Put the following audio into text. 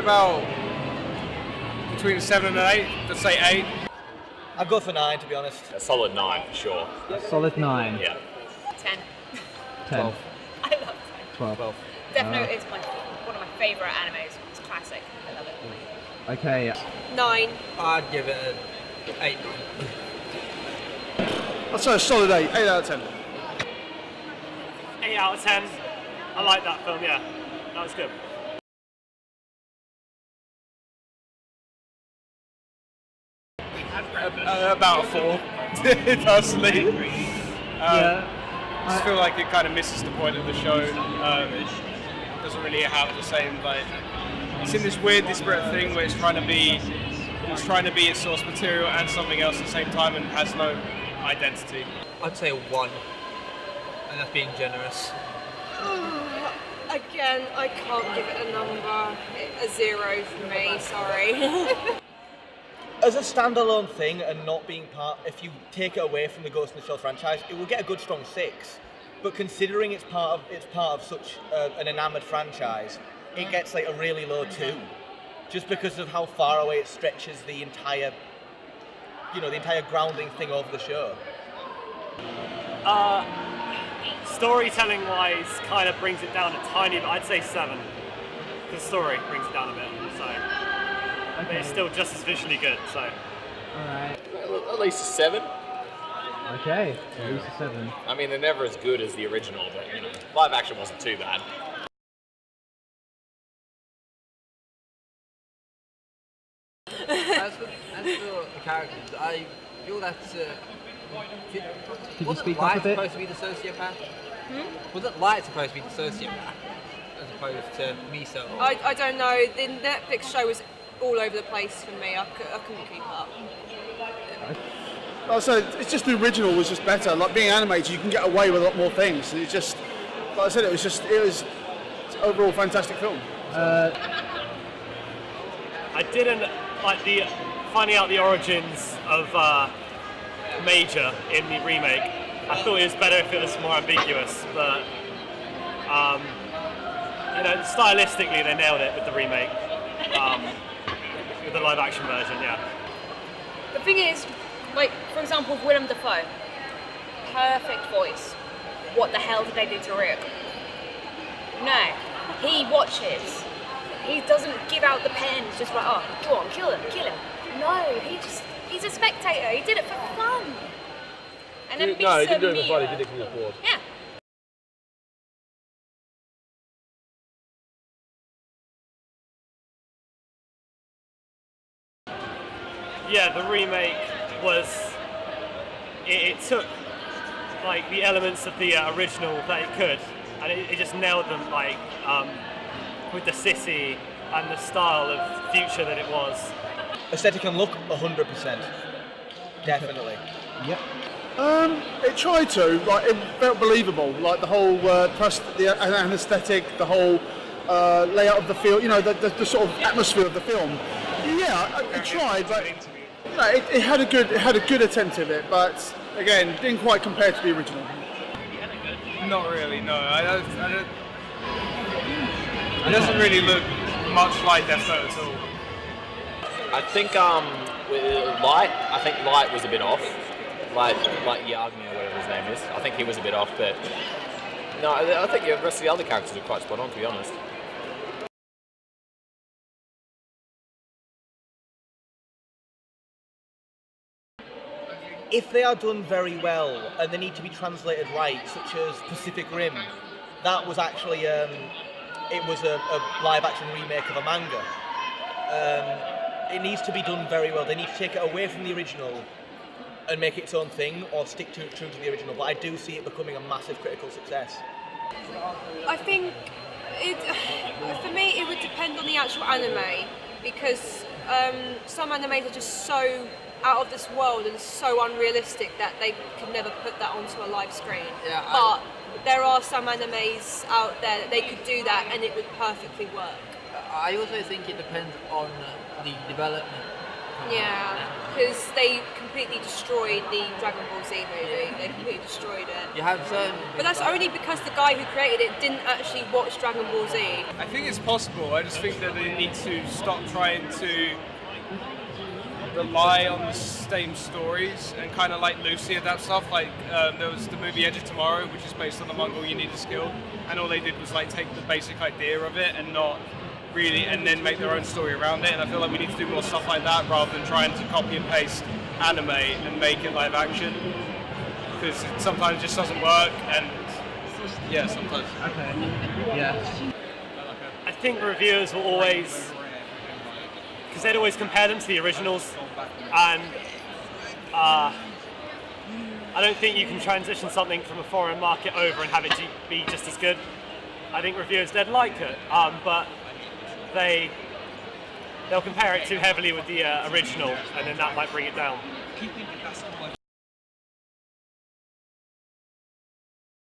about between a 7 and an 8. Let's say 8. I'd go for 9, to be honest. A solid 9 for sure. A solid 9. Yeah. 10. 10. 12. I love 10. 12. Death Note is one of my favourite animes. It's classic. I love it. Okay. 9. I'd give it an 8, 9. I'd say a solid 8. 8 out of 10. 8 out of 10. I like that film, yeah. That was good. About a 4, personally. Yeah. I just feel like it kind of misses the point of the show. Doesn't really have the same, like, it's in this weird disparate thing where it's trying to be its source material and something else at the same time and has no identity. I'd say a 1, and that's being generous. Again, I can't give it a number. A 0 for me, sorry. As a standalone thing and not being part, if you take it away from the Ghost in the Shell franchise, it will get a good strong 6. But considering it's part of such an enamoured franchise, it gets like a really low 2, just because of how far away it stretches the entire grounding thing of the show. Storytelling wise, kind of brings it down a tiny bit. I'd say 7. The story brings it down a bit, so. Okay. But it's still just as visually good, so. Alright. At least a 7. Okay. At least a 7. I mean, they're never as good as the original, but you know, live action wasn't too bad. As for the characters, I feel that Could you wasn't speak up a Light bit? supposed to be the sociopath? Wasn't Light supposed to be the sociopath as opposed to Miso? I don't know. The Netflix show was all over the place for me. I couldn't keep up. So it's just the original was just better. Like being animated, you can get away with a lot more things. It's just, like I said, it was overall fantastic film. I didn't like finding out the origins of Major in the remake. I thought it was better if it was more ambiguous, but stylistically they nailed it with the remake, with the live action version. Yeah. The thing is, like, for example, Willem Dafoe, perfect voice. What the hell did they do to Rick? No, he watches. He doesn't give out the pen. It's just like, oh, go on, kill him. No, he's a spectator. He did it for fun. And then he didn't do it for fun. He did it because he was bored. Yeah. Yeah, the remake was. It took like the elements of the original that it could, and it just nailed them, like with the sissy and the style of future that it was. Aesthetic and look, 100%. Definitely. Yep. It tried to, like, it felt believable, like the whole the anesthetic, the whole layout of the film, you know, the sort of atmosphere of the film. Yeah, it tried, but no, it had a good attempt at it, but again, didn't quite compare to the original. Not really, no. I don't. It doesn't really look much like Death Note at all. I think with Light, Light was a bit off. Like Yagami or whatever his name is. I think he was a bit off, but no, I think the rest of the other characters are quite spot on, to be honest. If they are done very well and they need to be translated right, such as Pacific Rim, that was actually it was a live action remake of a manga. It needs to be done very well. They need to take it away from the original and make it its own thing, or stick true to the original. But I do see it becoming a massive critical success. I think for me it would depend on the actual anime, because some animes are just so out of this world and so unrealistic that they could never put that onto a live screen. Yeah, but there are some animes out there that they could do that and it would perfectly work. I also think it depends on the development. Yeah. because they completely destroyed the Dragon Ball Z movie. They completely destroyed it. You have certain. But that's only because the guy who created it didn't actually watch Dragon Ball Z. I think it's possible. I just think that they need to stop trying to rely on the same stories and kind of like loosely adapt stuff. Like there was the movie Edge of Tomorrow, which is based on the manga You Need a Skill, and all they did was like take the basic idea of it and not really, and then make their own story around it. And I feel like we need to do more stuff like that rather than trying to copy and paste anime and make it live action, because it sometimes just doesn't work. And yeah, sometimes. Okay. Yeah. I think reviewers will always, because they'd always compare them to the originals, and I don't think you can transition something from a foreign market over and have it be just as good. I think reviewers they'd like it, but they'll compare it too heavily with the original, and then that might bring it down.